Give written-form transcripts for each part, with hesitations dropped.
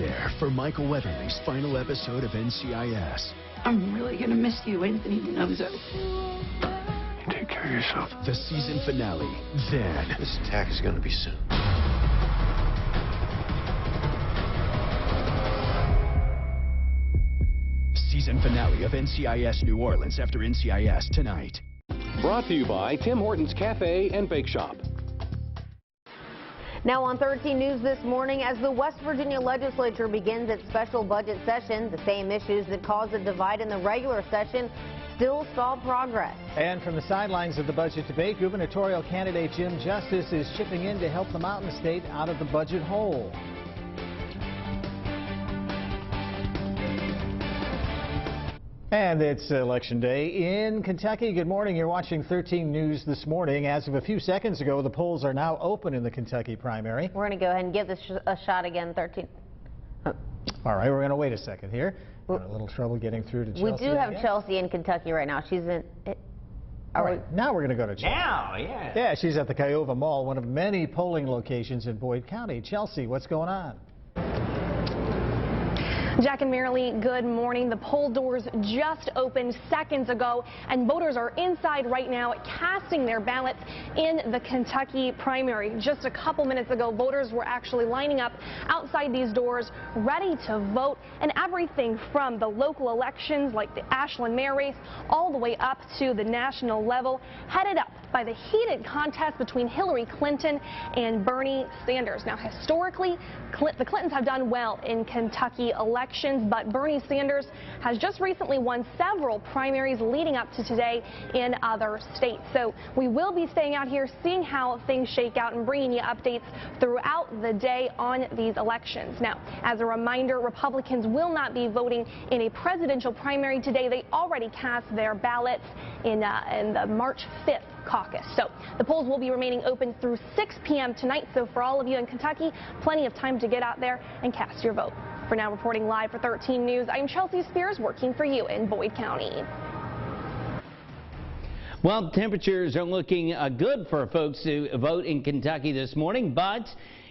there for Michael Weatherly's final episode of NCIS. I'm really going to miss you, Anthony Denozo. Take care of yourself. The season finale, then. This attack is going to be soon. Season finale of NCIS New Orleans after NCIS tonight. Brought to you by Tim Hortons Cafe and Bake Shop. Now on 13 News this morning, as the West Virginia legislature begins its special budget session, the same issues that caused a divide in the regular session still stall progress. And from the sidelines of the budget debate, gubernatorial candidate Jim Justice is chipping in to help the Mountain State out of the budget hole. And it's Election Day in Kentucky. Good morning. You're watching 13 News this morning. As of a few seconds ago, the polls are now open in the Kentucky primary. We're going to go ahead and give this a shot again, 13. Oh. All right, we're going to wait a second here. Got a little trouble getting through to Chelsea. We do have Chelsea in Kentucky right now. She's in... All right, now we're going to go to Chelsea. Now, yeah. Yeah, she's at the Kiowa Mall, one of many polling locations in Boyd County. Chelsea, what's going on? Jack and Marilee, good morning. The poll doors just opened seconds ago, and voters are inside right now casting their ballots in the Kentucky primary. Just a couple minutes ago, voters were actually lining up outside these doors ready to vote, and everything from the local elections like the Ashland mayor race all the way up to the national level, headed up by the heated contest between Hillary Clinton and Bernie Sanders. Now, historically, the Clintons have done well in Kentucky elections, but Bernie Sanders has just recently won several primaries leading up to today in other states. So we will be staying out here, seeing how things shake out and bringing you updates throughout the day on these elections. Now, as a reminder, Republicans will not be voting in a presidential primary today. They already cast their ballots in the March 5th caucus. So the polls will be remaining open through 6 p.m. tonight. So for all of you in Kentucky, plenty of time to get out there and cast your vote. For now, reporting live for 13 News, I'm Chelsea Spears, working for you in Boyd County. Well, temperatures are looking good for folks to vote in Kentucky this morning, but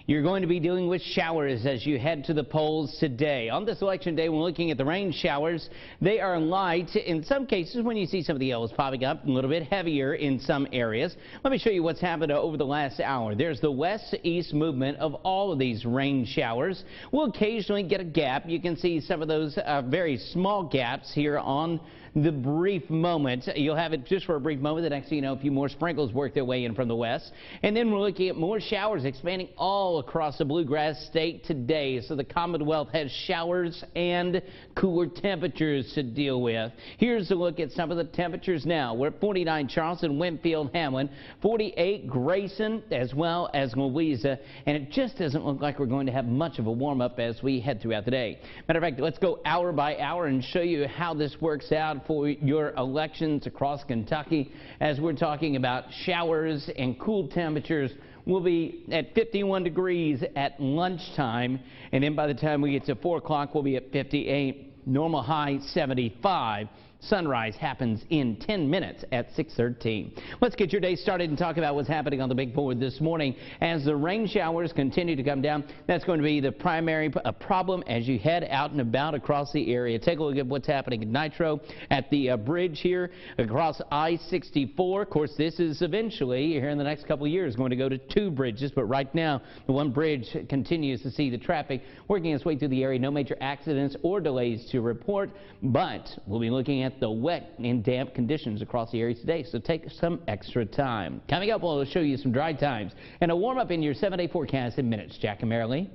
you're going to be dealing with showers as you head to the polls today. On this election day, we're looking at the rain showers. They are light. In some cases, when you see some of the yellows popping up, a little bit heavier in some areas. Let me show you what's happened over the last hour. There's the west-east movement of all of these rain showers. We'll occasionally get a gap. You can see some of those very small gaps here on the brief moment. You'll have it just for a brief moment. The next thing you know, a few more sprinkles work their way in from the west. And then we're looking at more showers expanding all across the bluegrass state today. So the Commonwealth has showers and cooler temperatures to deal with. Here's a look at some of the temperatures now. We're at 49 Charleston, Winfield, Hamlin, 48 Grayson, as well as Louisa. And it just doesn't look like we're going to have much of a warm-up as we head throughout the day. Matter of fact, let's go hour by hour and show you how this works out for your elections across Kentucky. As we're talking about showers and cool temperatures, we'll be at 51 degrees at lunchtime, and then by the time we get to 4 o'clock, we'll be at 58. Normal high 75. Sunrise happens in 10 minutes at 6:13. Let's get your day started and talk about what's happening on the big board this morning. As the rain showers continue to come down, that's going to be the primary problem as you head out and about across the area. Take a look at what's happening in Nitro at the bridge here across I-64. Of course, this is eventually, here in the next couple of years, going to go to 2 bridges, but right now, the one bridge continues to see the traffic working its way through the area. No major accidents or delays to report, but we'll be looking at the wet and damp conditions across the area today, so take some extra time. Coming up, we'll show you some dry times and a warm-up in your 7-day forecast in minutes. Jack and Marilee.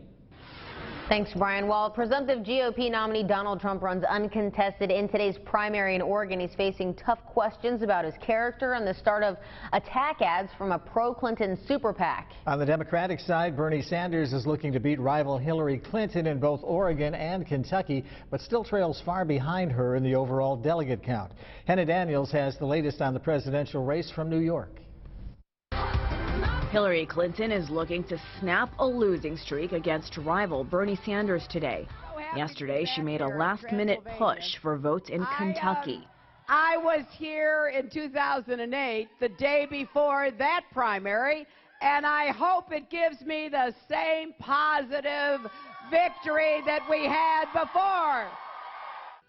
Thanks, Brian. While presumptive GOP nominee Donald Trump runs uncontested in today's primary in Oregon, he's facing tough questions about his character and the start of attack ads from a pro-Clinton super PAC. On the Democratic side, Bernie Sanders is looking to beat rival Hillary Clinton in both Oregon and Kentucky, but still trails far behind her in the overall delegate count. Hannah Daniels has the latest on the presidential race from New York. Hillary Clinton is looking to snap a losing streak against rival Bernie Sanders today. Yesterday, she made a last-minute push for votes in Kentucky. I was here in 2008, the day before that primary, and I hope it gives me the same positive victory that we had before.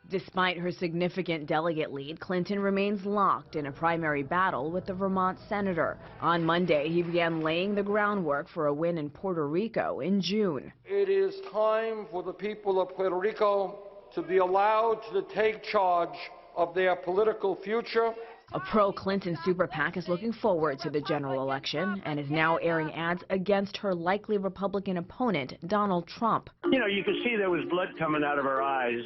Despite her significant delegate lead, Clinton remains locked in a primary battle with the Vermont senator. On Monday, he began laying the groundwork for a win in Puerto Rico in June. It is time for the people of Puerto Rico to be allowed to take charge of their political future. A pro-Clinton super PAC is looking forward to the general election and is now airing ads against her likely Republican opponent, Donald Trump. You know, you could see there was blood coming out of her eyes,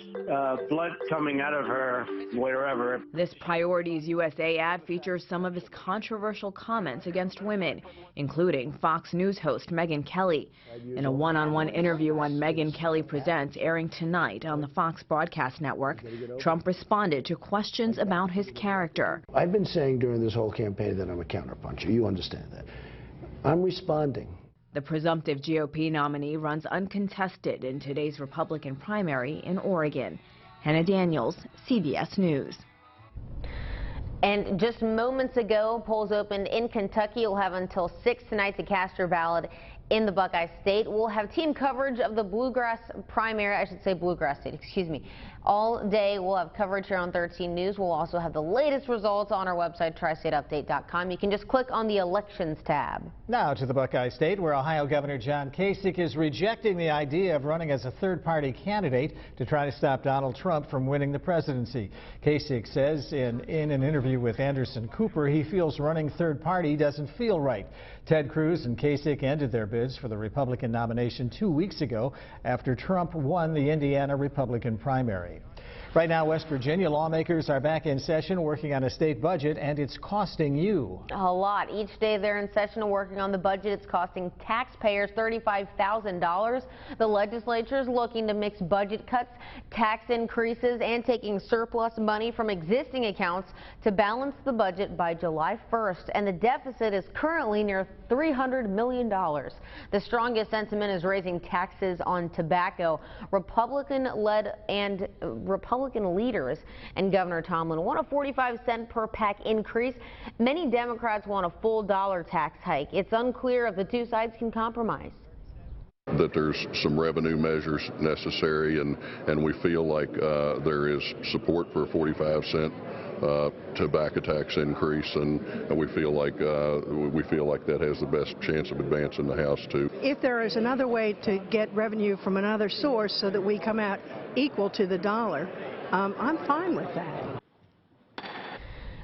blood coming out of her wherever. This Priorities USA ad features some of his controversial comments against women, including Fox News host Megyn Kelly. In a one-on-one interview on Megyn Kelly Presents airing tonight on the Fox Broadcast Network, Trump responded to questions about his character. I've been saying during this whole campaign that I'm a counterpuncher. You understand that. I'm responding. The presumptive GOP nominee runs uncontested in today's Republican primary in Oregon. Hannah Daniels, CBS News. And just moments ago, polls opened in Kentucky. You'll have until 6 tonight to cast your ballot in the Buckeye State. We'll have team coverage of the Bluegrass primary, I should say Bluegrass State, excuse me. All day we'll have coverage here on 13 News. We'll also have the latest results on our website, tristateupdate.com. You can just click on the Elections tab. Now to the Buckeye State, where Ohio Governor John Kasich is rejecting the idea of running as a third-party candidate to try to stop Donald Trump from winning the presidency. Kasich says in an interview with Anderson Cooper, he feels running third-party doesn't feel right. Ted Cruz and Kasich ended their bids for the Republican nomination 2 weeks ago after Trump won the Indiana Republican primary. Right now, West Virginia lawmakers are back in session working on a state budget, and it's costing you a lot. Each day they're in session working on the budget. It's costing taxpayers $35,000. The legislature is looking to mix budget cuts, tax increases, and taking surplus money from existing accounts to balance the budget by July 1st. And the deficit is currently near $300 million. The strongest sentiment is raising taxes on tobacco. Republican leaders and Governor Tomlin want a 45-cent per pack increase. Many Democrats want a full dollar tax hike. It's unclear if the two sides can compromise. That there's some revenue measures necessary, and we feel like there is support for a 45-cent tobacco tax increase, and we feel like that has the best chance of advancing the House too. If there is another way to get revenue from another source so that we come out equal to the dollar, I'm fine with that.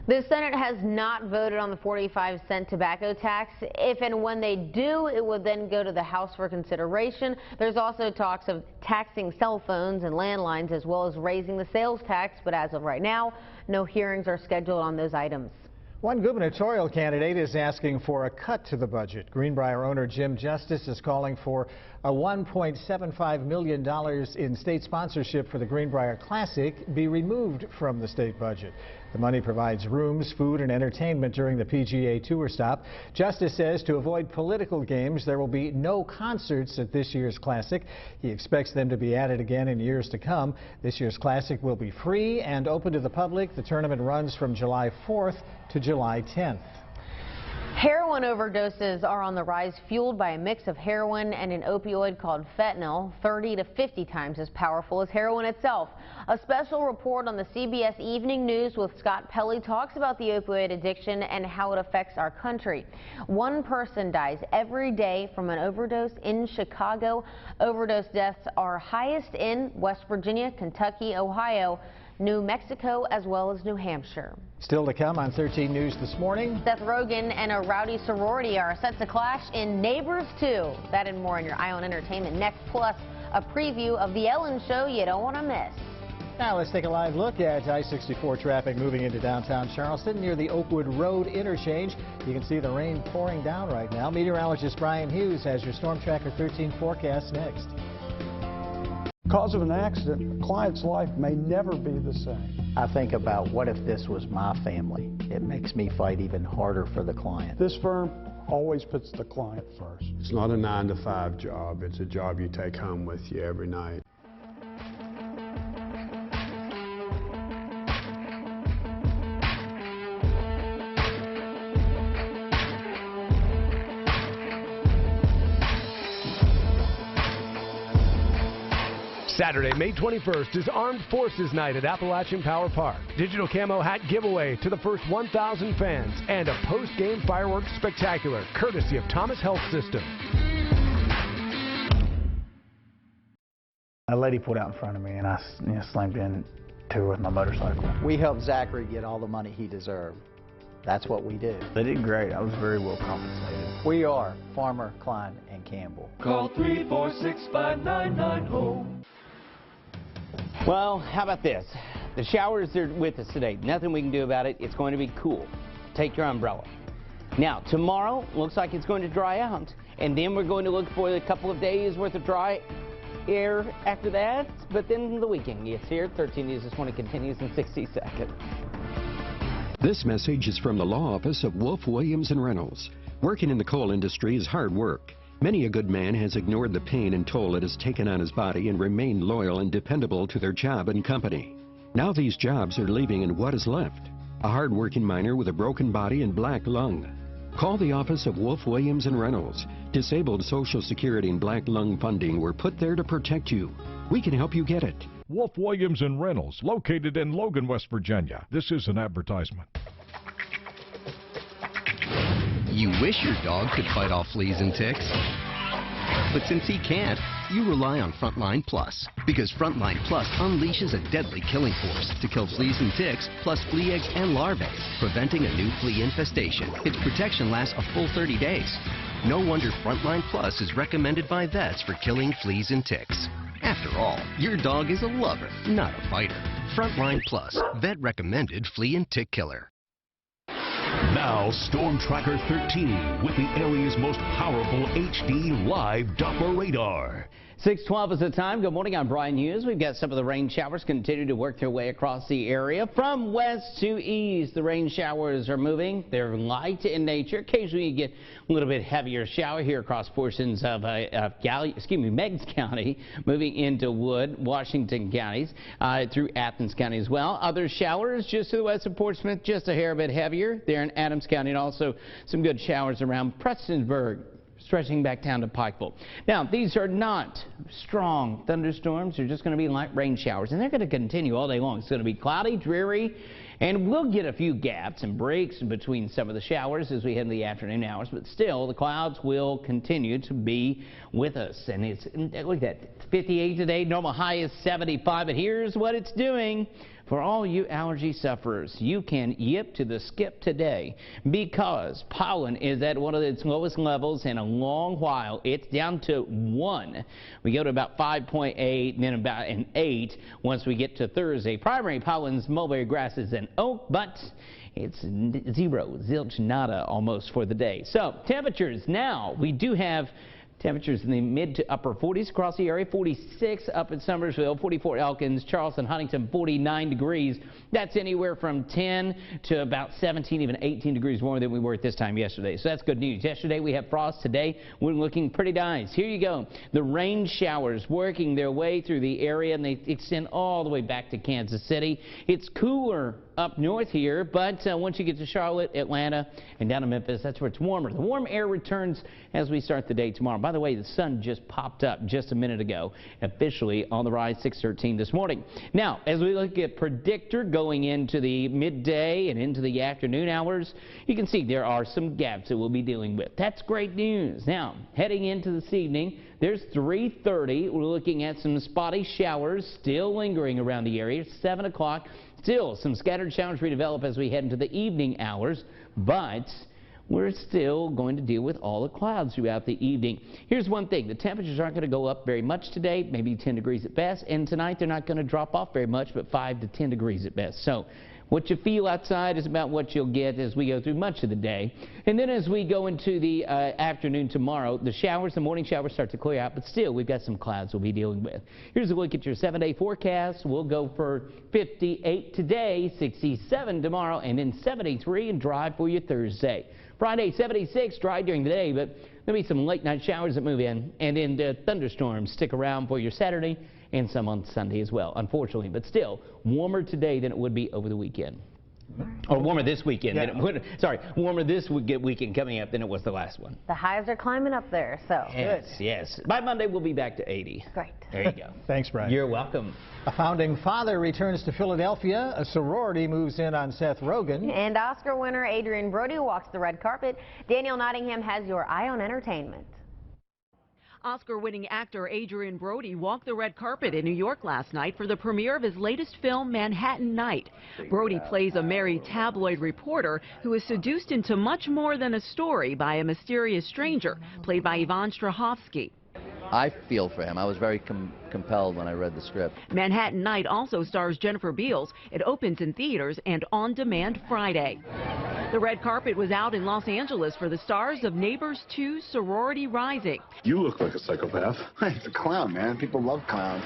The Senate has not voted on the 45-cent tobacco tax. If and when they do, it would then go to the House for consideration. There's also talks of taxing cell phones and landlines, as well as raising the sales tax, but as of right now, no hearings are scheduled on those items. One gubernatorial candidate is asking for a cut to the budget. Greenbrier owner Jim Justice is calling for a $1.75 million in state sponsorship for the Greenbrier Classic be removed from the state budget. The money provides rooms, food, and entertainment during the PGA Tour stop. Justice says to avoid political games, there will be no concerts at this year's Classic. He expects them to be added again in years to come. This year's Classic will be free and open to the public. The tournament runs from July 4th to July 10th. Heroin overdoses are on the rise, fueled by a mix of heroin and an opioid called fentanyl, 30 to 50 times as powerful as heroin itself. A special report on the CBS Evening News with Scott Pelley talks about the opioid addiction and how it affects our country. One person dies every day from an overdose in Chicago. Overdose deaths are highest in West Virginia, Kentucky, Ohio, New Mexico, as well as New Hampshire. Still to come on 13 News this morning. Seth Rogen and a rowdy sorority are set to clash in Neighbors 2. That and more in your Eye on Entertainment next, plus a preview of The Ellen Show you don't want to miss. Now let's take a live look at I-64 traffic moving into downtown Charleston near the Oakwood Road interchange. You can see the rain pouring down right now. Meteorologist Brian Hughes has your Storm Tracker 13 forecast next. Because of an accident, a client's life may never be the same. I think about what if this was my family. It makes me fight even harder for the client. This firm always puts the client first. It's not a 9-to-5 job. It's a job you take home with you every night. Saturday, May 21st is Armed Forces Night at Appalachian Power Park. Digital camo hat giveaway to the first 1,000 fans and a post-game fireworks spectacular courtesy of Thomas Health System. A lady pulled out in front of me and I slammed into her with my motorcycle. We helped Zachary get all the money he deserved. That's what we do. They did great. I was very well compensated. We are Farmer, Klein, and Campbell. Call 346-5990. Well, how about this? The showers are with us today. Nothing we can do about it. It's going to be cool. Take your umbrella. Now, tomorrow looks like it's going to dry out, and then we're going to look for a couple of days worth of dry air after that, but then the weekend gets here. 13 News this morning continues in 60 seconds. This message is from the law office of Wolf, Williams & Reynolds. Working in the coal industry is hard work. Many a good man has ignored the pain and toll it has taken on his body and remained loyal and dependable to their job and company. Now these jobs are leaving, and what is left? A hard-working miner with a broken body and black lung. Call the office of Wolf, Williams & Reynolds. Disabled Social Security and black lung funding were put there to protect you. We can help you get it. Wolf, Williams & Reynolds, located in Logan, West Virginia. This is an advertisement. You wish your dog could fight off fleas and ticks. But since he can't, you rely on Frontline Plus. Because Frontline Plus unleashes a deadly killing force to kill fleas and ticks, plus flea eggs and larvae, preventing a new flea infestation. Its protection lasts a full 30 days. No wonder Frontline Plus is recommended by vets for killing fleas and ticks. After all, your dog is a lover, not a fighter. Frontline Plus, vet recommended flea and tick killer. Now, Storm Tracker 13 with the area's most powerful HD live Doppler radar. 6:12 is the time. Good morning, I'm Brian Hughes. We've got some of the rain showers continue to work their way across the area. From west to east, the rain showers are moving. They're light in nature. Occasionally you get a little bit heavier shower here across portions of Meigs County, moving into Wood, Washington counties, through Athens County as well. Other showers just to the west of Portsmouth, just a hair bit heavier there in Adams County, and also some good showers around Prestonsburg, stretching back down to Pikeville. Now, these are not strong thunderstorms. They're just going to be light rain showers, and they're going to continue all day long. It's going to be cloudy, dreary, and we'll get a few gaps and breaks in between some of the showers as we head into the afternoon hours, but still, the clouds will continue to be with us. And it's, look at that, 58 today. Normal high is 75, but here's what it's doing. For all you allergy sufferers, you can yip to the skip today because pollen is at one of its lowest levels in a long while. It's down to 1. We go to about 5.8 and then about an 8 once we get to Thursday. Primary pollens, mulberry grasses, and oak, but it's 0, zilch, nada almost for the day. So temperatures now, we do have temperatures in the mid to upper 40s across the area. 46 up in Summersville, 44 Elkins, Charleston, Huntington, 49 degrees. That's anywhere from 10 to about 17, even 18 degrees warmer than we were at this time yesterday. So that's good news. Yesterday we had frost. Today we're looking pretty nice. Here you go. The rain showers working their way through the area, and they extend all the way back to Kansas City. It's cooler up north here, but once you get to Charlotte, Atlanta, and down to Memphis, that's where it's warmer. The warm air returns as we start the day tomorrow. By the way, the sun just popped up just a minute ago, officially on the rise, 6:13 this morning. Now, as we look at predictor going into the midday and into the afternoon hours, you can see there are some gaps that we'll be dealing with. That's great news. Now, heading into this evening, there's 3:30. We're looking at some spotty showers still lingering around the area. 7 o'clock. Still, some scattered showers redevelop as we head into the evening hours, but we're still going to deal with all the clouds throughout the evening. Here's one thing. The temperatures aren't going to go up very much today, maybe 10 degrees at best, and tonight they're not going to drop off very much, but 5 to 10 degrees at best. So what you feel outside is about what you'll get as we go through much of the day. And then as we go into the afternoon tomorrow, the morning showers start to clear out, but still we've got some clouds we'll be dealing with. Here's a look at your 7-day forecast. We'll go for 58 today, 67 tomorrow, and then 73 and dry for you Thursday. Friday, 76, dry during the day, but there'll be some late night showers that move in, and then the thunderstorms stick around for your Saturday and some on Sunday as well, unfortunately, but still warmer today than it would be over the weekend. Or warmer this weekend. Yeah. Than it would, sorry, warmer this weekend coming up than it was the last one. The highs are climbing up there, so. Yes, yes. By Monday, we'll be back to 80. Great. There you go. Thanks, Brian. You're welcome. A founding father returns to Philadelphia. A sorority moves in on Seth Rogen. And Oscar winner Adrian Brody walks the red carpet. Danielle Nottingham has your eye on entertainment. Oscar-winning actor Adrian Brody walked the red carpet in New York last night for the premiere of his latest film, Manhattan Night. Brody plays a married tabloid reporter who is seduced into much more than a story by a mysterious stranger, played by Yvonne Strahovski. I feel for him. I was very compelled when I read the script. Manhattan Night also stars Jennifer Beals. It opens in theaters and on demand Friday. The red carpet was out in Los Angeles for the stars of Neighbors 2 Sorority Rising. You look like a psychopath. It's a clown, man. People love clowns.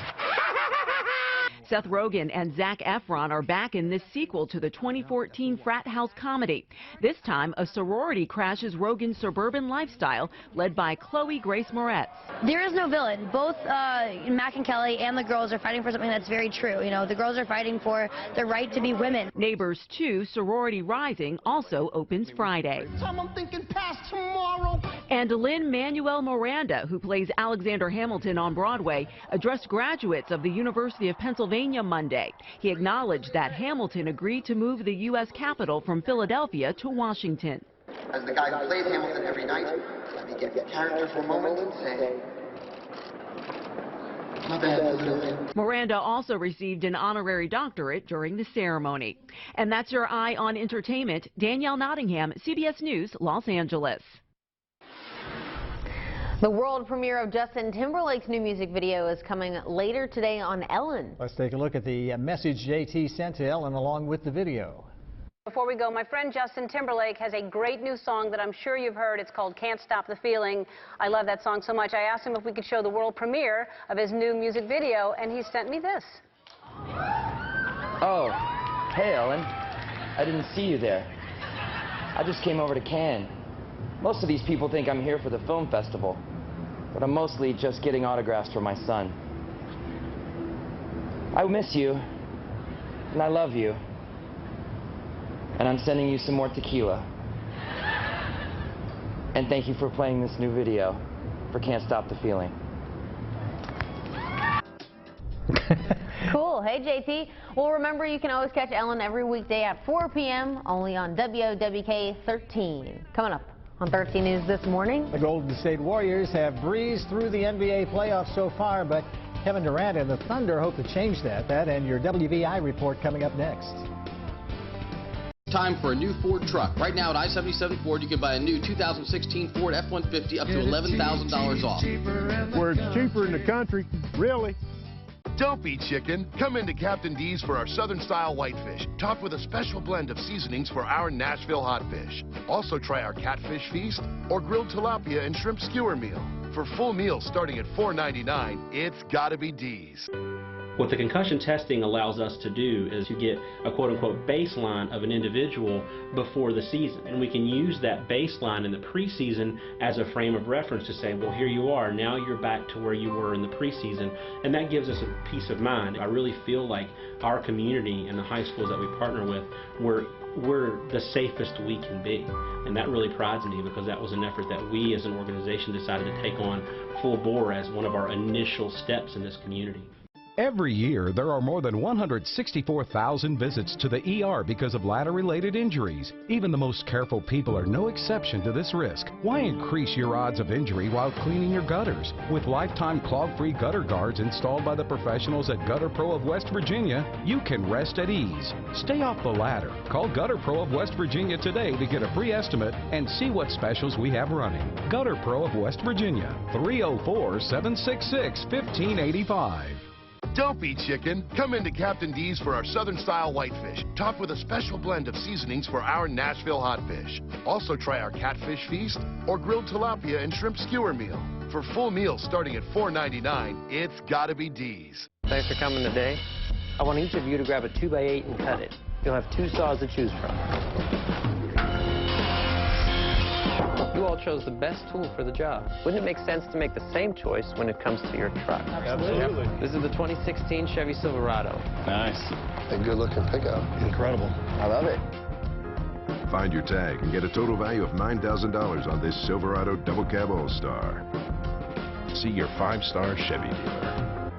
Seth Rogen and Zac Efron are back in this sequel to the 2014 frat house comedy. This time, a sorority crashes Rogen's suburban lifestyle, led by Chloe Grace Moretz. There is no villain. Both Mac and Kelly and the girls are fighting for something that's very true. You know, the girls are fighting for the right to be women. Neighbors 2 Sorority Rising also opens Friday. I'm thinking past tomorrow. And Lin-Manuel Miranda, who plays Alexander Hamilton on Broadway, addressed graduates of the University of Pennsylvania Monday. He acknowledged that Hamilton agreed to move the U.S. Capitol from Philadelphia to Washington. As the guy who plays Hamilton every night, let me get character for a moment and say, my bad. Miranda also received an honorary doctorate during the ceremony. And that's your eye on entertainment. Danielle Nottingham, CBS News, Los Angeles. The world premiere of Justin Timberlake's new music video is coming later today on Ellen. Let's take a look at the message JT sent to Ellen along with the video. Before we go, my friend Justin Timberlake has a great new song that I'm sure you've heard. It's called Can't Stop the Feeling. I love that song so much. I asked him if we could show the world premiere of his new music video, and he sent me this. Oh, hey Ellen. I didn't see you there. I just came over to Cannes. Most of these people think I'm here for the film festival, but I'm mostly just getting autographs for my son. I miss you, and I love you, and I'm sending you some more tequila. And thank you for playing this new video for Can't Stop the Feeling. Cool. Hey, JT. Well, remember, you can always catch Ellen every weekday at 4 p.m. only on WWK 13. Coming up on 13 News this morning. The Golden State Warriors have breezed through the NBA playoffs so far, but Kevin Durant and the Thunder hope to change that. That and your WVI report coming up next. Time for a new Ford truck. Right now at I-77 Ford, you can buy a new 2016 Ford F-150 up to $11,000 off. Where it's cheaper in the country, really. Don't be chicken. Come into Captain D's for our Southern-style whitefish, topped with a special blend of seasonings for our Nashville hot fish. Also try our catfish feast or grilled tilapia and shrimp skewer meal. For full meals starting at $4.99, it's gotta be D's. What the concussion testing allows us to do is to get a quote-unquote baseline of an individual before the season. And we can use that baseline in the preseason as a frame of reference to say, well, here you are, now you're back to where you were in the preseason. And that gives us a peace of mind. I really feel like our community and the high schools that we partner with, we're the safest we can be. And that really prides me because that was an effort that we as an organization decided to take on full bore as one of our initial steps in this community. Every year, there are more than 164,000 visits to the ER because of ladder-related injuries. Even the most careful people are no exception to this risk. Why increase your odds of injury while cleaning your gutters? With lifetime clog-free gutter guards installed by the professionals at Gutter Pro of West Virginia, you can rest at ease. Stay off the ladder. Call Gutter Pro of West Virginia today to get a free estimate and see what specials we have running. Gutter Pro of West Virginia, 304-766-1585. Don't be chicken. Come into Captain D's for our Southern-style whitefish, topped with a special blend of seasonings for our Nashville hot fish. Also try our catfish feast or grilled tilapia and shrimp skewer meal. For full meals starting at $4.99, it's gotta be D's. Thanks for coming today. I want each of you to grab a 2x8 and cut it. You'll have 2 saws to choose from. You all chose the best tool for the job. Wouldn't it make sense to make the same choice when it comes to your truck? Absolutely. This is the 2016 Chevy Silverado. Nice. A good-looking pickup. Incredible. I love it. Find your tag and get a total value of $9,000 on this Silverado Double Cab All-Star. See your 5-star Chevy dealer.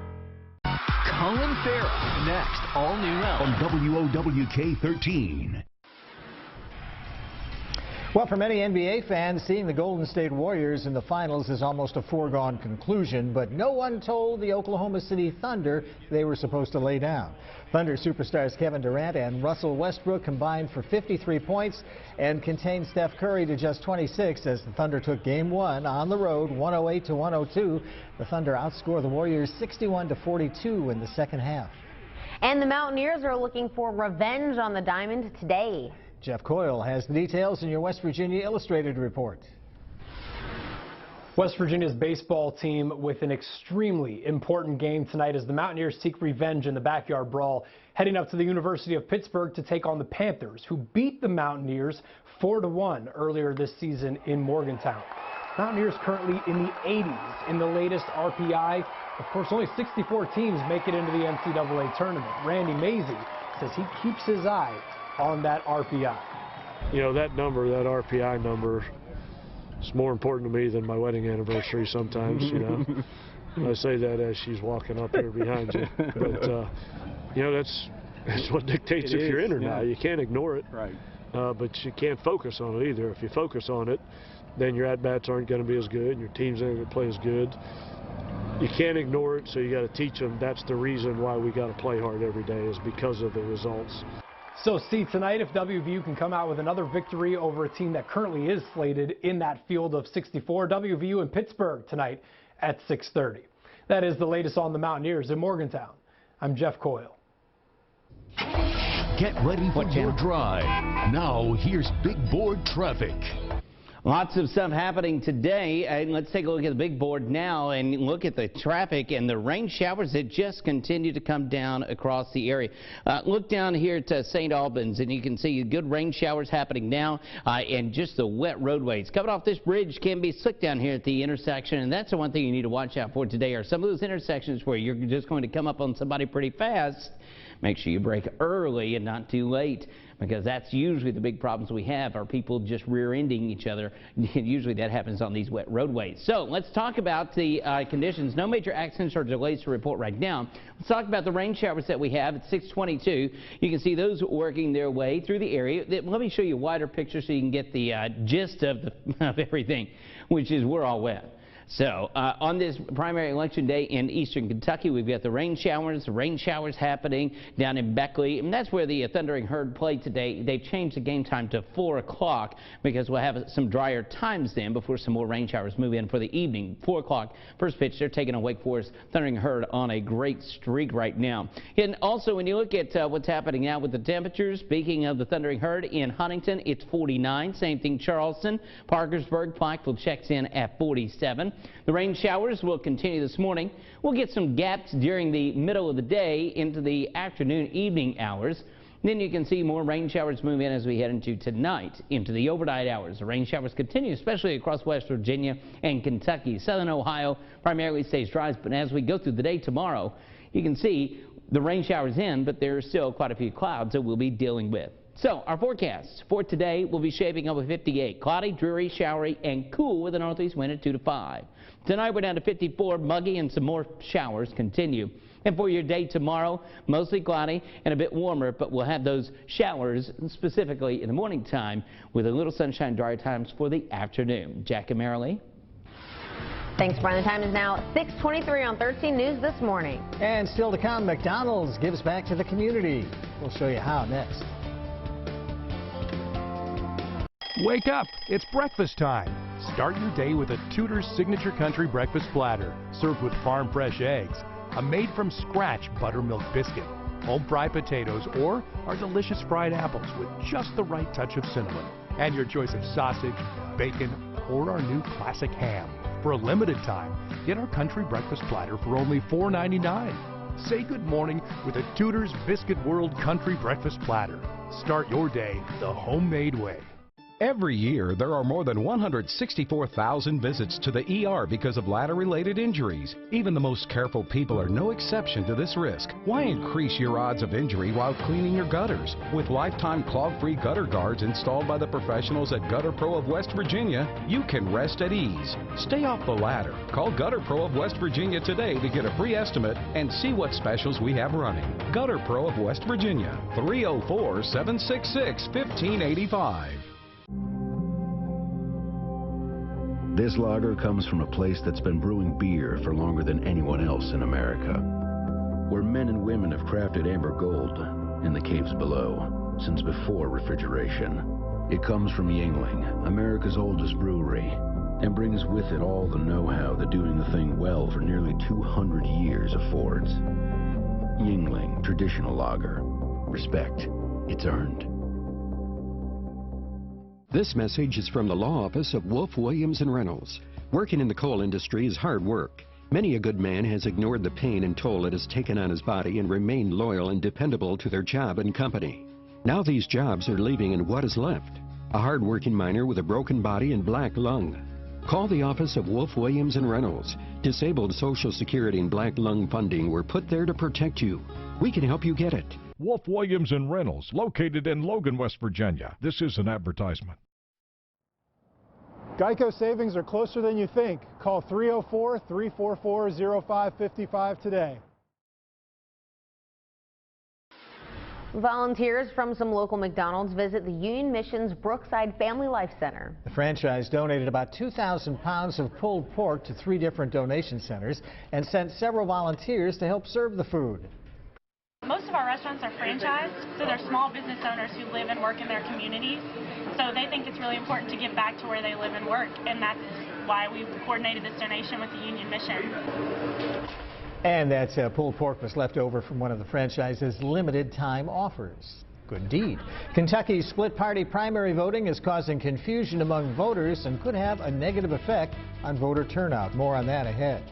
Colin Farrell, next, all new now on WOWK 13. Well, for many NBA fans, seeing the Golden State Warriors in the finals is almost a foregone conclusion, but no one told the Oklahoma City Thunder they were supposed to lay down. Thunder superstars Kevin Durant and Russell Westbrook combined for 53 points and contained Steph Curry to just 26 as the Thunder took Game 1 on the road, 108-102. The Thunder outscored the Warriors 61-42 in the second half. And the Mountaineers are looking for revenge on the Diamond today. Jeff Coyle has the details in your West Virginia Illustrated report. West Virginia's baseball team with an extremely important game tonight as the Mountaineers seek revenge in the backyard brawl, heading up to the University of Pittsburgh to take on the Panthers, who beat the Mountaineers 4-1 earlier this season in Morgantown. Mountaineers currently in the 80s in the latest RPI. Of course, only 64 teams make it into the NCAA tournament. Randy Mazey says he keeps his eye on that RPI. You know, that number, that RPI number, is more important to me than my wedding anniversary sometimes, you know. I say that as she's walking up here behind you. But, you know, that's what dictates if you're in or not. You can't ignore it. Right. But you can't focus on it either. If you focus on it, then your at-bats aren't going to be as good, and your teams aren't going to play as good. You can't ignore it, so you got to teach them that's the reason why we got to play hard every day, is because of the results. So see tonight if WVU can come out with another victory over a team that currently is slated in that field of 64. WVU in Pittsburgh tonight at 6:30. That is the latest on the Mountaineers in Morgantown. I'm Jeff Coyle. Get ready for your drive. Now here's big board traffic. Lots of stuff happening today. And let's take a look at the big board now and look at the traffic and the rain showers that just continue to come down across the area. Look down here to St. Albans and you can see good rain showers happening now and just the wet roadways. Coming off this bridge can be slick down here at the intersection, and that's the one thing you need to watch out for today are some of those intersections where you're just going to come up on somebody pretty fast. Make sure you brake early and not too late, because that's usually the big problems we have are people just rear-ending each other. Usually that happens on these wet roadways. So let's talk about the conditions. No major accidents or delays to report right now. Let's talk about the rain showers that we have at 622. You can see those working their way through the area. Let me show you a wider picture so you can get the gist of everything, which is we're all wet. So on this primary election day in eastern Kentucky, we've got the rain showers happening down in Beckley, and that's where the Thundering Herd played today. They've changed the game time to 4 o'clock because we'll have some drier times then before some more rain showers move in for the evening. 4 o'clock, first pitch, they're taking on Wake Forest. Thundering Herd on a great streak right now. And also, when you look at what's happening now with the temperatures, speaking of the Thundering Herd, in Huntington, it's 49. Same thing, Charleston. Parkersburg, Pikeville checks in at 47. The rain showers will continue this morning. We'll get some gaps during the middle of the day into the afternoon, evening hours. Then you can see more rain showers move in as we head into tonight, into the overnight hours. The rain showers continue, especially across West Virginia and Kentucky. Southern Ohio primarily stays dry, but as we go through the day tomorrow, you can see the rain showers in, but there are still quite a few clouds that we'll be dealing with. So our forecast for today will be shaping up with 58. Cloudy, dreary, showery, and cool with a northeast wind at 2 to 5. Tonight we're down to 54, muggy, and some more showers continue. And for your day tomorrow, mostly cloudy and a bit warmer, but we'll have those showers specifically in the morning time with a little sunshine, dry times for the afternoon. Jack and Marilee. Thanks, Brian. The time is now 6:23 on 13 News This Morning. And still to come, McDonald's gives back to the community. We'll show you how next. Wake up! It's breakfast time. Start your day with a Tudor's Signature Country Breakfast Platter, served with farm-fresh eggs, a made-from-scratch buttermilk biscuit, home-fried potatoes, or our delicious fried apples with just the right touch of cinnamon, and your choice of sausage, bacon, or our new classic ham. For a limited time, get our Country Breakfast Platter for only $4.99. Say good morning with a Tudor's Biscuit World Country Breakfast Platter. Start your day the homemade way. Every year, there are more than 164,000 visits to the ER because of bladder-related injuries. Even the most careful people are no exception to this risk. Why increase your odds of injury while cleaning your gutters? With lifetime clog-free gutter guards installed by the professionals at Gutter Pro of West Virginia, you can rest at ease. Stay off the ladder. Call Gutter Pro of West Virginia today to get a free estimate and see what specials we have running. Gutter Pro of West Virginia, 304-766-1585. This lager comes from a place that's been brewing beer for longer than anyone else in America, where men and women have crafted amber gold in the caves below since before refrigeration. It comes from Yingling, America's oldest brewery, and brings with it all the know-how that doing the thing well for nearly 200 years affords. Yingling Traditional Lager. Respect. It's earned. This message is from the law office of Wolf, Williams & Reynolds. Working in the coal industry is hard work. Many a good man has ignored the pain and toll it has taken on his body and remained loyal and dependable to their job and company. Now these jobs are leaving, and what is left? A hard-working miner with a broken body and black lung. Call the office of Wolf, Williams & Reynolds. Disabled Social Security and black lung funding were put there to protect you. We can help you get it. Wolf, Williams & Reynolds, located in Logan, West Virginia. This is an advertisement. Geico savings are closer than you think. Call 304-344-0555 today. Volunteers from some local McDonald's visit the Union Mission's Brookside Family Life Center. The franchise donated about 2,000 pounds of pulled pork to 3 different donation centers and sent several volunteers to help serve the food. Most of our restaurants are franchised, so they're small business owners who live and work in their communities. So they think it's really important to give back to where they live and work, and that's why we coordinated this donation with the Union Mission. And that pulled pork was left over from one of the franchise's limited time offers. Good deed. Kentucky's split-party primary voting is causing confusion among voters and could have a negative effect on voter turnout. More on that ahead.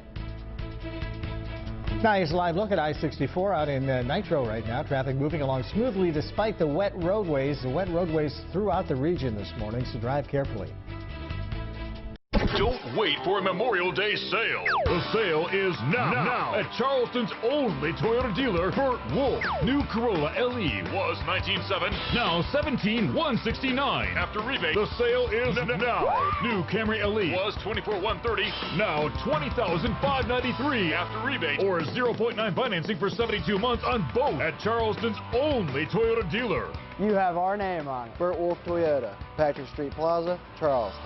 Now here's a live look at I-64 out in Nitro right now. Traffic moving along smoothly despite the wet roadways. The wet roadways throughout the region this morning, so drive carefully. Don't wait for a Memorial Day sale. The sale is now at Charleston's only Toyota dealer for Wolf. New Corolla LE was $19,700, now $17,169. After rebate, the sale is now. New Camry LE was $24,130, now $20,593 after rebate, or 0.9 financing for 72 months on both at Charleston's only Toyota dealer. You have our name on it. Burt Wolf Toyota, Patrick Street Plaza, Charleston.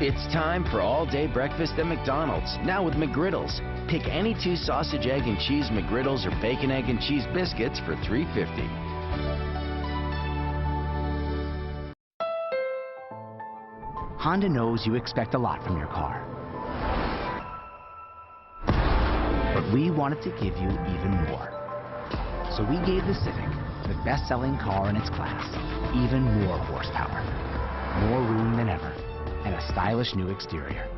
It's time for all-day breakfast at McDonald's, now with McGriddles. Pick any 2 sausage, egg, and cheese McGriddles or bacon, egg, and cheese biscuits for $3.50. Honda knows you expect a lot from your car. But we wanted to give you even more. So we gave the Civic, the best-selling car in its class, even more horsepower, more room than ever, and a stylish new exterior.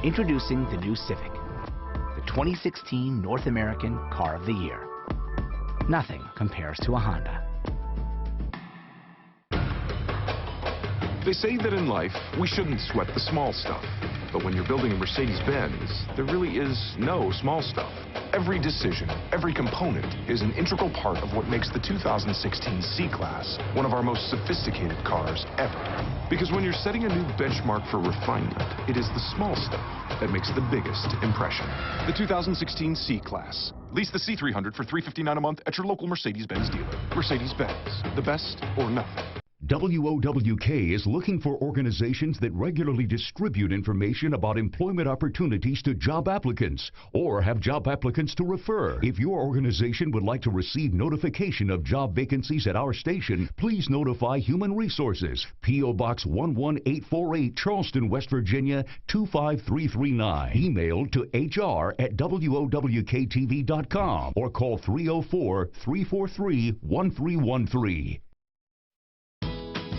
Introducing the new Civic, the 2016 North American Car of the Year. Nothing compares to a Honda. They say that in life, we shouldn't sweat the small stuff. But when you're building a Mercedes-Benz, there really is no small stuff. Every decision, every component is an integral part of what makes the 2016 C-Class one of our most sophisticated cars ever. Because when you're setting a new benchmark for refinement, it is the small stuff that makes the biggest impression. The 2016 C-Class. Lease the C300 for $359 a month at your local Mercedes-Benz dealer. Mercedes-Benz, the best or nothing. WOWK is looking for organizations that regularly distribute information about employment opportunities to job applicants or have job applicants to refer. If your organization would like to receive notification of job vacancies at our station, please notify Human Resources, P.O. Box 11848, Charleston, West Virginia 25339. Email to hr@WOWKTV.com or call 304-343-1313.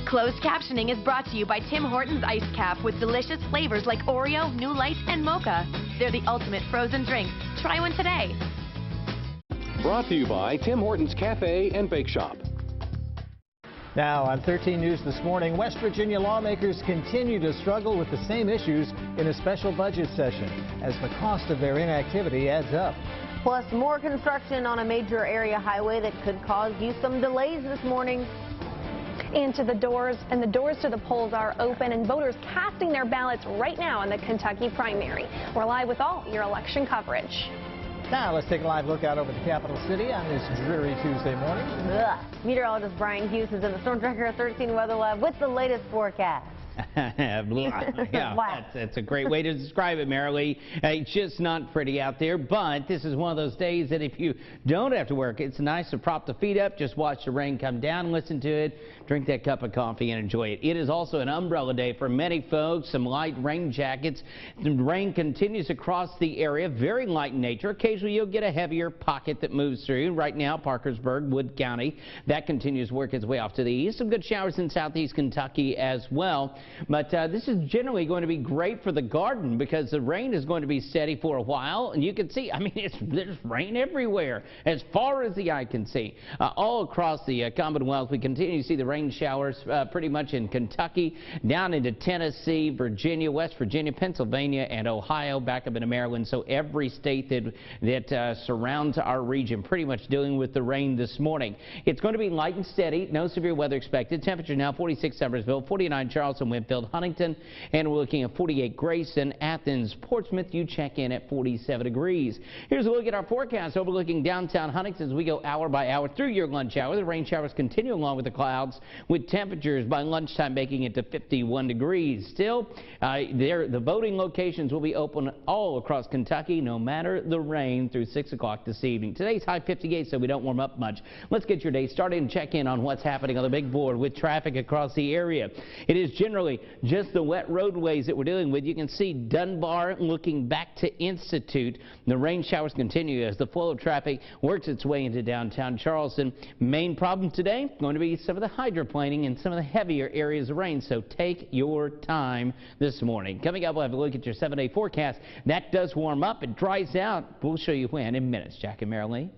Closed captioning is brought to you by Tim Hortons Ice Cap with delicious flavors like Oreo, New Light, and Mocha. They're the ultimate frozen drinks. Try one today. Brought to you by Tim Hortons Cafe and Bake Shop. Now on 13 News this morning, West Virginia lawmakers continue to struggle with the same issues in a special budget session as the cost of their inactivity adds up. Plus, more construction on a major area highway that could cause you some delays this morning. Into the doors to the polls are open, and voters casting their ballots right now in the Kentucky primary. We're live with all your election coverage. Now let's take a live look out over the capital city on this dreary Tuesday morning. Meteorologist Brian Hughes is in the Storm Tracker 13 Weather Lab with the latest forecast. Yeah, that's a great way to describe it, Marilee. It's just not pretty out there, but this is one of those days that if you don't have to work, it's nice to prop the feet up, just watch the rain come down, listen to it, drink that cup of coffee and enjoy it. It is also an umbrella day for many folks, some light rain jackets. The rain continues across the area, very light in nature. Occasionally you'll get a heavier pocket that moves through. Right now, Parkersburg, Wood County, that continues to work its way off to the east. Some good showers in southeast Kentucky as well. But this is generally going to be great for the garden because the rain is going to be steady for a while. And you can see, I mean, there's rain everywhere as far as the eye can see. All across the Commonwealth, we continue to see the rain showers pretty much in Kentucky, down into Tennessee, Virginia, West Virginia, Pennsylvania, and Ohio, back up into Maryland. So every state that surrounds our region pretty much dealing with the rain this morning. It's going to be light and steady. No severe weather expected. Temperature now 46 Summersville, 49 Charleston, Winfield, Huntington, and we're looking at 48 Grayson, Athens, Portsmouth. You check in at 47 degrees. Here's a look at our forecast overlooking downtown Huntington as we go hour by hour through your lunch hour. The rain showers continue along with the clouds, with temperatures by lunchtime making it to 51 degrees. Still, the voting locations will be open all across Kentucky, no matter the rain, through 6 o'clock this evening. Today's high 58, so we don't warm up much. Let's get your day started and check in on what's happening on the big board with traffic across the area. It is generally just the wet roadways that we're dealing with. You can see Dunbar looking back to Institute. The rain showers continue as the flow of traffic works its way into downtown Charleston. Main problem today going to be some of the hydroplaning and some of the heavier areas of rain, so take your time this morning. Coming up, we'll have a look at your 7-day forecast. That does warm up. It dries out. We'll show you when in minutes. Jack and Marilee.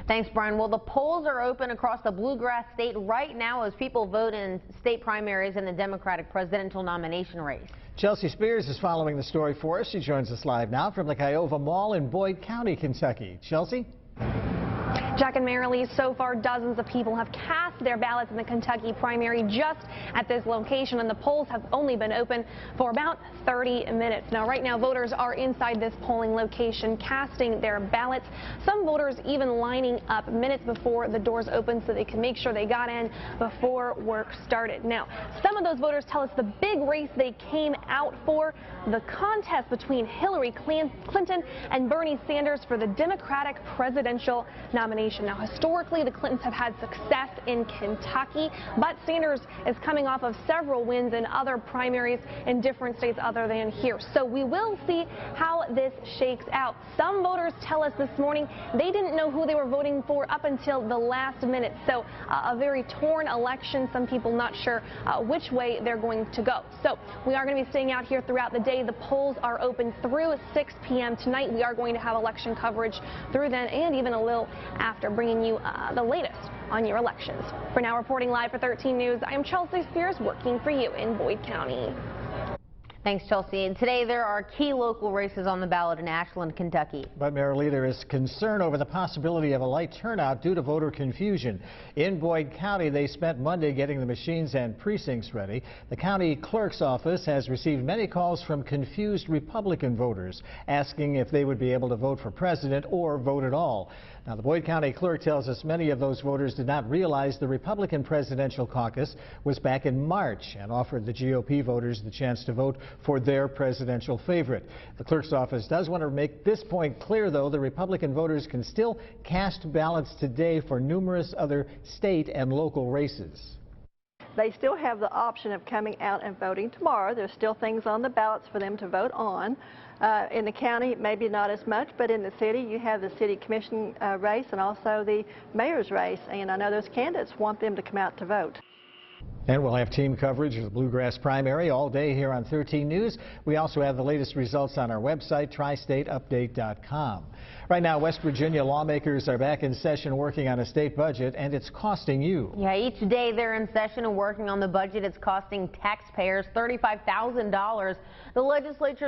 Thanks, Brian. Well, the polls are open across the Bluegrass State right now as people vote in state primaries in the Democratic presidential nomination race. Chelsea Spears is following the story for us. She joins us live now from the Kiowa Mall in Boyd County, Kentucky. Chelsea? Jack and Marilee, so far dozens of people have cast their ballots in the Kentucky primary just at this location, and the polls have only been open for about 30 minutes. Now, right now, voters are inside this polling location casting their ballots. Some voters even lining up minutes before the doors open so they can make sure they got in before work started. Now, some of those voters tell us the big race they came out for, the contest between Hillary Clinton and Bernie Sanders for the Democratic presidential nomination. Now, historically, the Clintons have had success in Kentucky, but Sanders is coming off of several wins in other primaries in different states other than here. So we will see how this shakes out. Some voters tell us this morning they didn't know who they were voting for up until the last minute. So a very torn election. Some people not sure which way they're going to go. So we are going to be staying out here throughout the day. The polls are open through 6 p.m. tonight. We are going to have election coverage through then and even a little after, bringing you the latest on your elections. For now, reporting live for 13 News, I am Chelsea Spears, working for you in Boyd County. Thanks, Chelsea. And today there are key local races on the ballot in Ashland, Kentucky. But Marilee, there is concern over the possibility of a light turnout due to voter confusion. In Boyd County, they spent Monday getting the machines and precincts ready. The county clerk's office has received many calls from confused Republican voters asking if they would be able to vote for president or vote at all. Now, the Boyd County clerk tells us many of those voters did not realize the Republican presidential caucus was back in March and offered the GOP voters the chance to vote for their presidential favorite. The clerk's office does want to make this point clear, though. The Republican voters can still cast ballots today for numerous other state and local races. They still have the option of coming out and voting tomorrow. There's still things on the ballots for them to vote on. In the county, maybe not as much, but in the city, you have the city commission race and also the mayor's race. And I know those candidates want them to come out to vote. And we'll have team coverage of the Bluegrass primary all day here on 13 News. We also have the latest results on our website, tristateupdate.com. Right now, West Virginia lawmakers are back in session working on a state budget, and it's costing you. Yeah, each day they're in session and working on the budget. It's costing taxpayers $35,000. The legislature